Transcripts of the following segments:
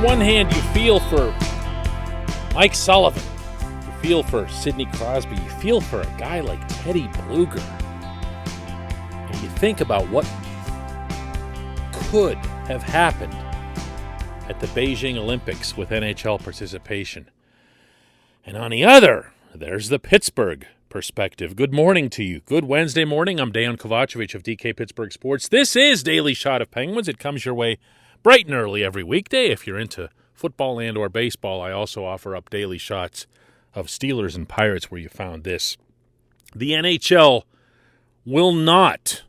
one hand, you feel for Mike Sullivan. You feel for Sidney Crosby. You feel for a guy like Teddy Blueger. And you think about what could have happened at the Beijing Olympics with NHL participation. And on the other, there's the Pittsburgh perspective. Good morning to you. Good Wednesday morning. I'm Dejan Kovacevic of DK Pittsburgh Sports. This is Daily Shot of Penguins. It comes your way bright and early every weekday. If you're into football and or baseball, I also offer up daily shots of Steelers and Pirates where you found this. The NHL will not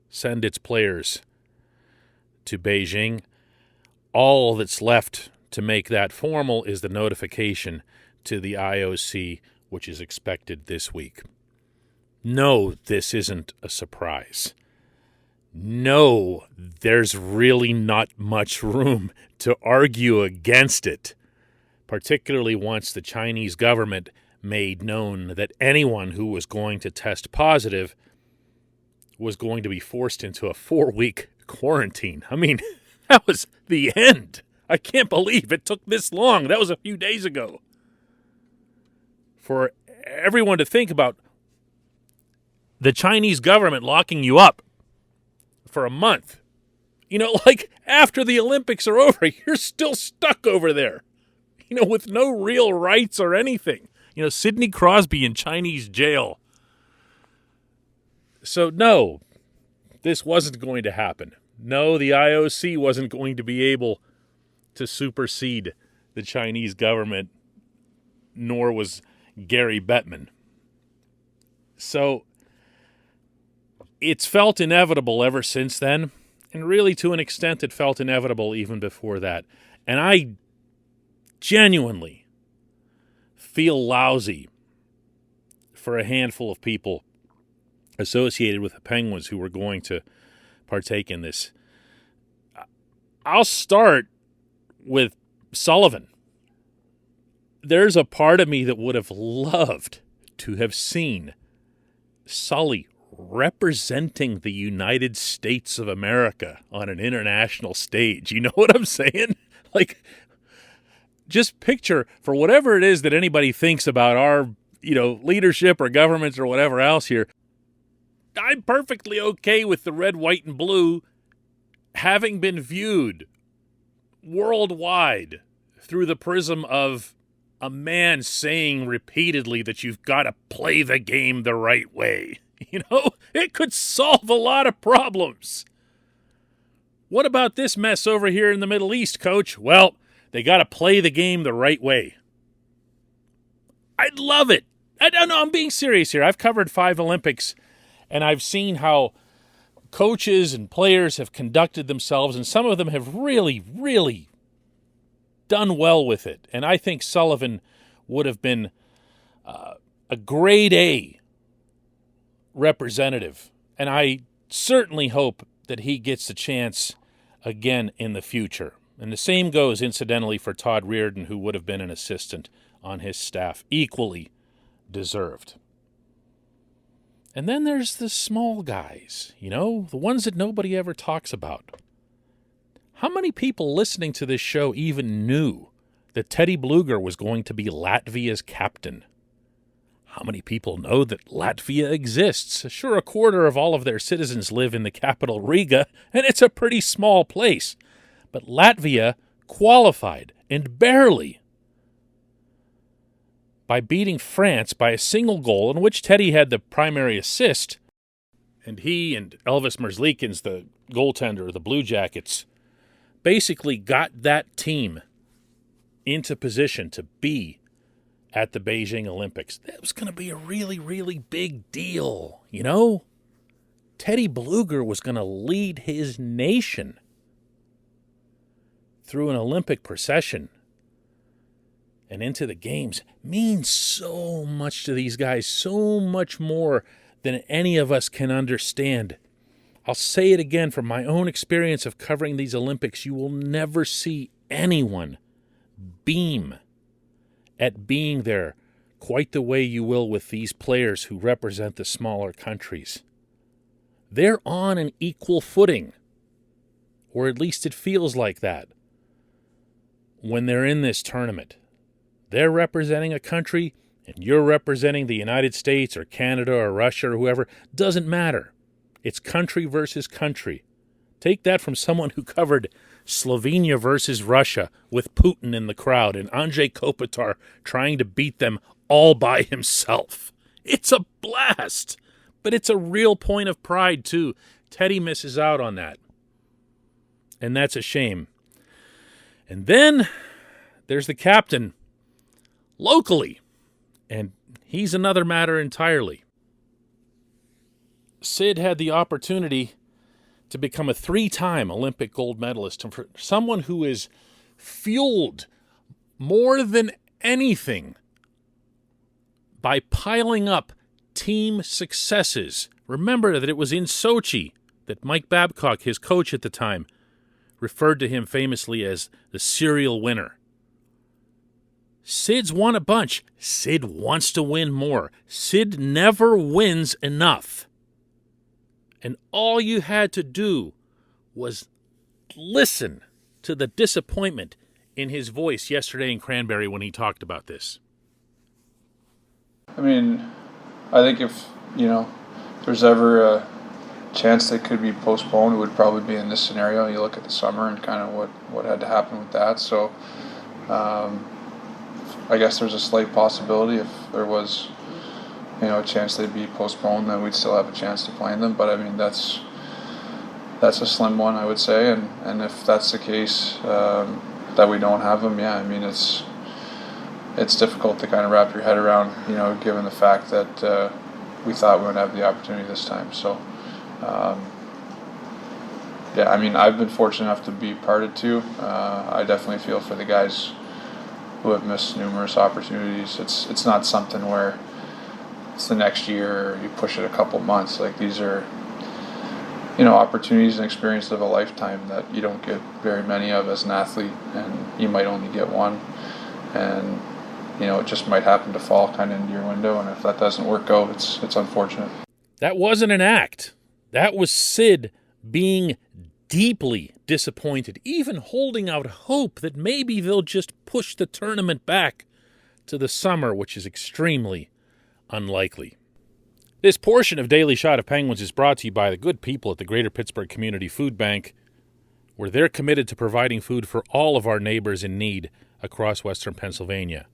send its players to Beijing. All that's left to make that formal is the notification to the IOC, which is expected this week. No, this isn't a surprise. No, there's really not much room to argue against it, particularly once the Chinese government made known that anyone who was going to test positive was going to be forced into a 4-week quarantine. I mean, that was the end. I can't believe it took this long. That was a few days ago. For everyone to think about the Chinese government locking you up for a month. You know, like after the Olympics are over, you're still stuck over there, you know, with no real rights or anything. You know, Sidney Crosby in Chinese jail. So no, this wasn't going to happen. No, the IOC wasn't going to be able to supersede the Chinese government, nor was Gary Bettman. So it's felt inevitable ever since then, and really to an extent it felt inevitable even before that. And I genuinely feel lousy for a handful of people associated with the Penguins who were going to partake in this. I'll start with Sullivan. There's a part of me that would have loved to have seen Sully representing the United States of America on an international stage. You know what I'm saying? Like, just picture, for whatever it is that anybody thinks about our, leadership or governments or whatever else here, I'm perfectly okay with the red, white, and blue having been viewed worldwide through the prism of a man saying repeatedly that you've got to play the game the right way. It could solve a lot of problems. What about this mess over here in the Middle East, Coach? Well, they got to play the game the right way. I'd love it. I don't know, I'm being serious here. I've covered 5 Olympics, and I've seen how coaches and players have conducted themselves, and some of them have really, really done well with it. And I think Sullivan would have been a grade A representative. And I certainly hope that he gets a chance again in the future. And the same goes, incidentally, for Todd Reardon, who would have been an assistant on his staff. Equally deserved. And then there's the small guys, the ones that nobody ever talks about. How many people listening to this show even knew that Teddy Blueger was going to be Latvia's captain? How many people know that Latvia exists? Sure, a quarter of all of their citizens live in the capital, Riga, and it's a pretty small place. But Latvia qualified, and barely, by beating France by a single goal in which Teddy had the primary assist, and he and Elvis Merzlikins, the goaltender of the Blue Jackets, basically got that team into position to be at the Beijing Olympics. That was going to be a really, really big deal, Teddy Blueger was going to lead his nation through an Olympic procession and into the games. Means so much to these guys, so much more than any of us can understand. I'll say it again, from my own experience of covering these Olympics, you will never see anyone beam at being there quite the way you will with these players who represent the smaller countries. They're on an equal footing, or at least it feels like that. when they're in this tournament. They're representing a country, and you're representing the United States or Canada or Russia or whoever. Doesn't matter. It's country versus country. Take that from someone who covered Slovenia versus Russia with Putin in the crowd and Andrei Kopitar trying to beat them all by himself. It's a blast, but it's a real point of pride, too. Teddy misses out on that, and that's a shame. And then there's the captain locally, and he's another matter entirely. Sid had the opportunity to become a 3-time Olympic gold medalist, and for someone who is fueled more than anything by piling up team successes. Remember that it was in Sochi that Mike Babcock, his coach at the time, referred to him famously as the serial winner. Sid's won a bunch. Sid wants to win more. Sid never wins enough. And all you had to do was listen to the disappointment in his voice yesterday in Cranberry when he talked about this. I mean, I think if, there's ever a chance that could be postponed, it would probably be in this scenario. You look at the summer and kind of what had to happen with that. So I guess there's a slight possibility if there was a chance they'd be postponed, then we'd still have a chance to play them. But I mean, that's a slim one, I would say. And if that's the case, that we don't have them, it's difficult to kind of wrap your head around, given the fact that we thought we would have the opportunity this time. So, I've been fortunate enough to be part of two. I definitely feel for the guys who have missed numerous opportunities. It's not something where it's the next year or you push it a couple months. Like, these are opportunities and experiences of a lifetime that you don't get very many of as an athlete, and you might only get one, and it just might happen to fall kind of into your window, and if that doesn't work out, it's unfortunate. That wasn't an act. That was Sid being deeply disappointed, even holding out hope that maybe they'll just push the tournament back to the summer, which is extremely unlikely. This portion of Daily Shot of Penguins is brought to you by the good people at the Greater Pittsburgh Community Food Bank, where they're committed to providing food for all of our neighbors in need across Western Pennsylvania.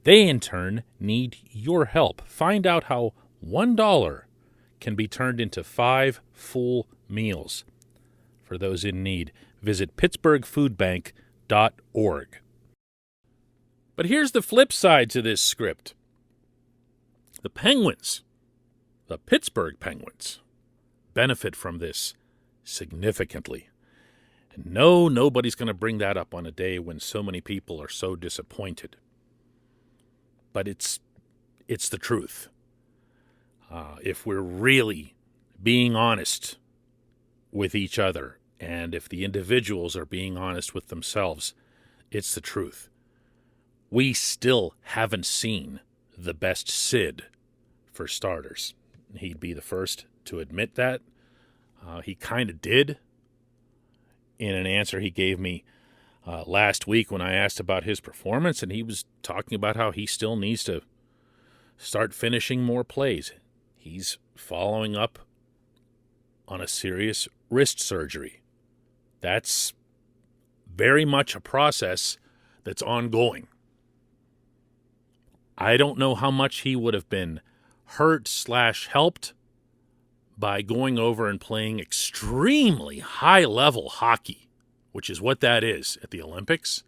They, in turn, need your help. Find out how $1 can be turned into 5 full meals. For those in need, visit pittsburghfoodbank.org. But here's the flip side to this script. The Penguins, the Pittsburgh Penguins, benefit from this significantly. And no, nobody's going to bring that up on a day when so many people are so disappointed. But it's the truth. If we're really being honest with each other, and if the individuals are being honest with themselves, it's the truth. We still haven't seen the best Sid, for starters. He'd be the first to admit that. He kind of did in an answer he gave me last week when I asked about his performance, and he was talking about how he still needs to start finishing more plays. He's following up on a serious wrist surgery. That's very much a process that's ongoing. I don't know how much he would have been hurt/helped by going over and playing extremely high-level hockey, which is what that is at the Olympics,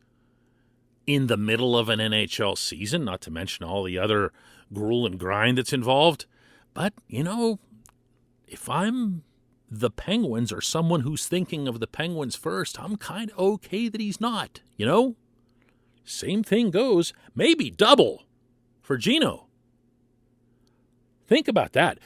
in the middle of an NHL season, not to mention all the other gruel and grind that's involved. But, if I'm the Penguins or someone who's thinking of the Penguins first, I'm kind of okay that he's not, Same thing goes, maybe double, for Gino. Think about that.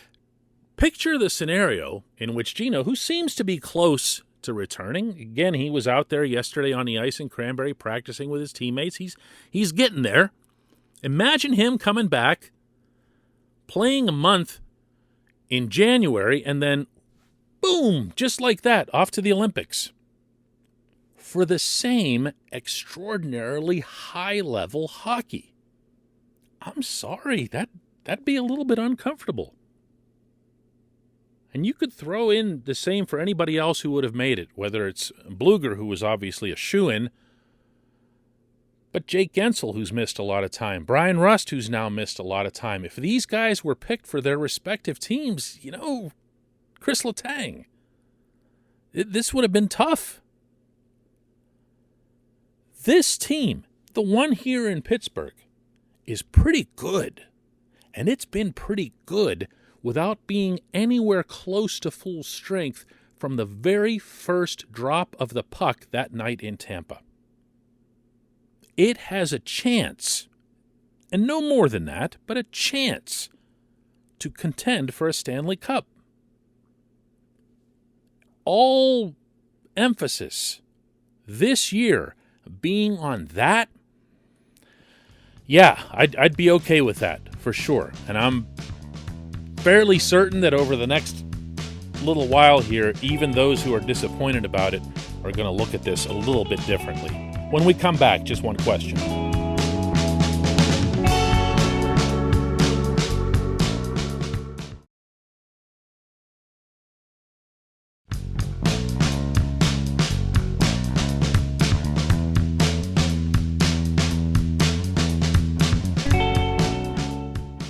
Picture the scenario in which Gino, who seems to be close to returning, again, he was out there yesterday on the ice in Cranberry practicing with his teammates. He's getting there. Imagine him coming back, playing a month in January, and then, boom, just like that, off to the Olympics. for the same extraordinarily high-level hockey. I'm sorry, that'd be a little bit uncomfortable. And you could throw in the same for anybody else who would have made it, whether it's Blueger, who was obviously a shoo-in, but Jake Guentzel, who's missed a lot of time, Brian Rust, who's now missed a lot of time. If these guys were picked for their respective teams, Chris Letang, this would have been tough. This team, the one here in Pittsburgh, is pretty good. And it's been pretty good without being anywhere close to full strength from the very first drop of the puck that night in Tampa. It has a chance, and no more than that, but a chance to contend for a Stanley Cup. All emphasis this year being on that, yeah, I'd be okay with that for sure. And I'm fairly certain that over the next little while here, even those who are disappointed about it are going to look at this a little bit differently. When we come back, just one question.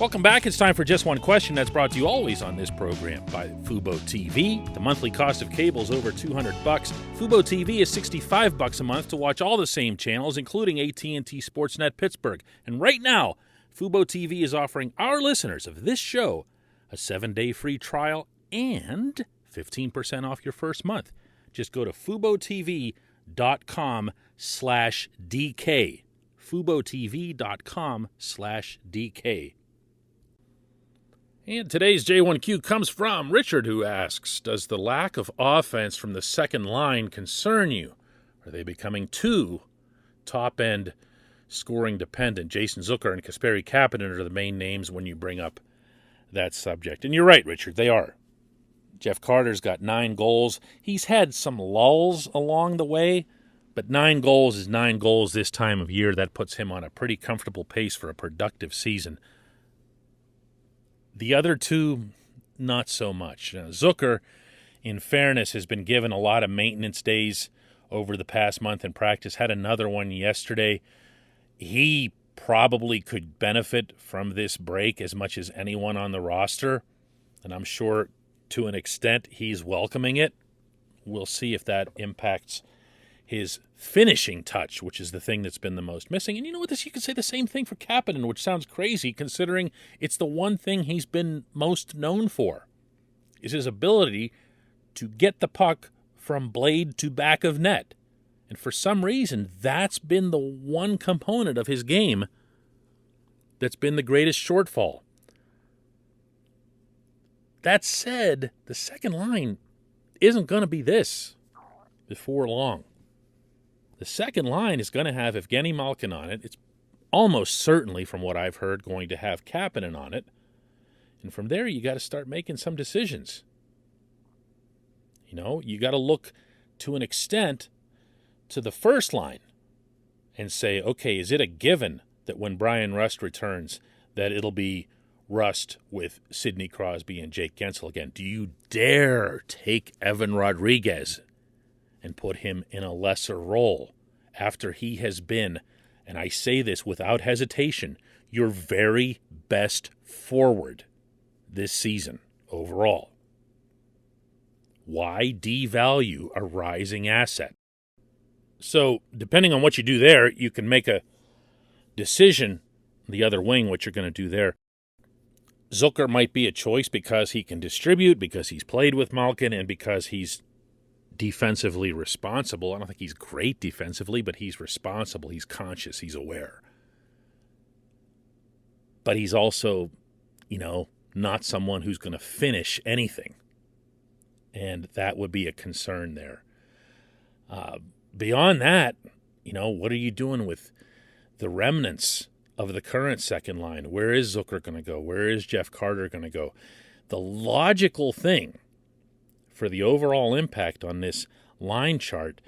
Welcome back. It's time for Just One Question. That's brought to you always on this program by Fubo TV. The monthly cost of cable is over $200. Fubo TV is $65 a month to watch all the same channels, including AT&T Sportsnet Pittsburgh. And right now, Fubo TV is offering our listeners of this show a 7-day free trial and 15% off your first month. Just go to FuboTV.com/DK. FuboTV.com/DK. And today's J1Q comes from Richard, who asks, does the lack of offense from the second line concern you? Are they becoming too top-end scoring dependent? Jason Zucker and Kasperi Kapanen are the main names when you bring up that subject. And you're right, Richard, they are. Jeff Carter's got 9 goals. He's had some lulls along the way, but 9 goals is 9 goals this time of year. That puts him on a pretty comfortable pace for a productive season. The other two, not so much. Zucker, in fairness, has been given a lot of maintenance days over the past month in practice. Had another one yesterday. He probably could benefit from this break as much as anyone on the roster, and I'm sure to an extent he's welcoming it. We'll see if that impacts his finishing touch, which is the thing that's been the most missing. And you know what? You could say the same thing for Kapanen, which sounds crazy considering it's the one thing he's been most known for, is his ability to get the puck from blade to back of net. And for some reason, that's been the one component of his game that's been the greatest shortfall. That said, the second line isn't going to be this before long. The second line is going to have Evgeny Malkin on it. It's almost certainly, from what I've heard, going to have Kapanen on it. And from there, you got to start making some decisions. You got to look to an extent to the first line and say, okay, is it a given that when Brian Rust returns that it'll be Rust with Sidney Crosby and Jake Guentzel again? Do you dare take Evan Rodriguez and put him in a lesser role after he has been, and I say this without hesitation, your very best forward this season overall? Why devalue a rising asset? So, depending on what you do there, you can make a decision, the other wing, what you're going to do there. Zucker might be a choice because he can distribute, because he's played with Malkin, and because he's defensively responsible. I don't think he's great defensively, but he's responsible, he's conscious, he's aware. But he's also, not someone who's going to finish anything. And that would be a concern there. Beyond that, what are you doing with the remnants of the current second line? Where is Zucker going to go? Where is Jeff Carter going to go? The logical thing for the overall impact on this line chart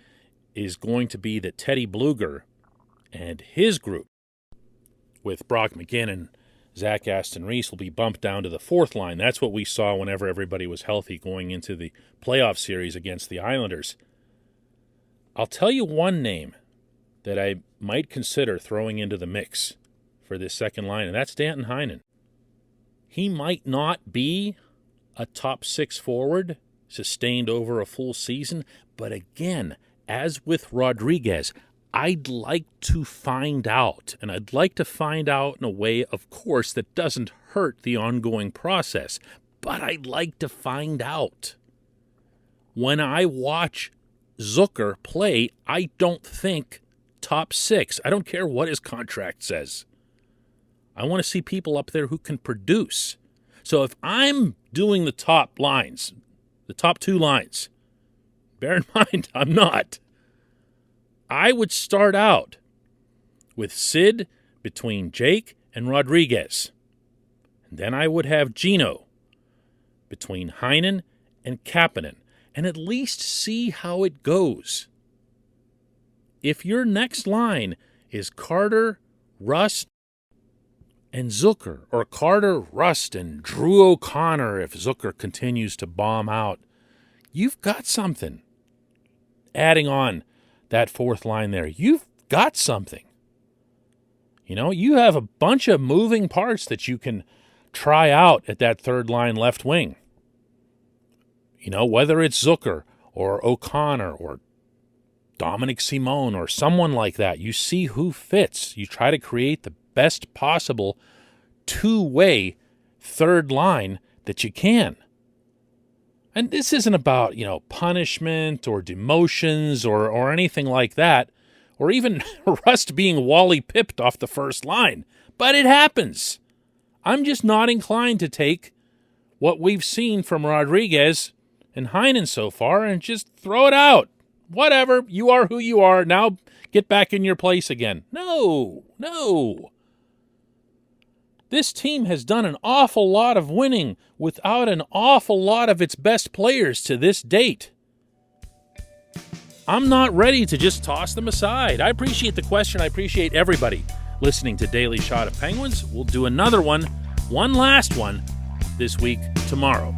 is going to be that Teddy Blueger and his group, with Brock McGinn, Zach Aston-Reese, will be bumped down to the fourth line. That's what we saw whenever everybody was healthy going into the playoff series against the Islanders. I'll tell you one name that I might consider throwing into the mix for this second line, and that's Danton Heinen. He might not be a top six forward sustained over a full season, but again, as with Rodriguez, I'd like to find out, and I'd like to find out in a way, of course, that doesn't hurt the ongoing process, but I'd like to find out. When I watch Zucker play, I don't think top six. I don't care what his contract says. I want to see people up there who can produce. So if I'm doing the top lines, the top two lines, bear in mind, I'm not. I would start out with Sid between Jake and Rodriguez. And then I would have Gino between Heinen and Kapanen, and at least see how it goes. If your next line is Carter, Rust, and Zucker, or Carter, Rust, and Drew O'Connor if Zucker continues to bomb out, you've got something. Adding on that fourth line there, you've got something. You know, you have a bunch of moving parts that you can try out at that third line left wing. You know, whether it's Zucker or O'Connor or Dominic Simone or someone like that, you see who fits. You try to create the best possible two-way third line that you can. And this isn't about, punishment or demotions or anything like that, or even Rust being Wally pipped off the first line. But it happens. I'm just not inclined to take what we've seen from Rodriguez and Heinen so far and just throw it out. Whatever, you are who you are. Now get back in your place again. No. This team has done an awful lot of winning without an awful lot of its best players to this date. I'm not ready to just toss them aside. I appreciate the question. I appreciate everybody listening to Daily Shot of Penguins. We'll do another one last one, this week tomorrow.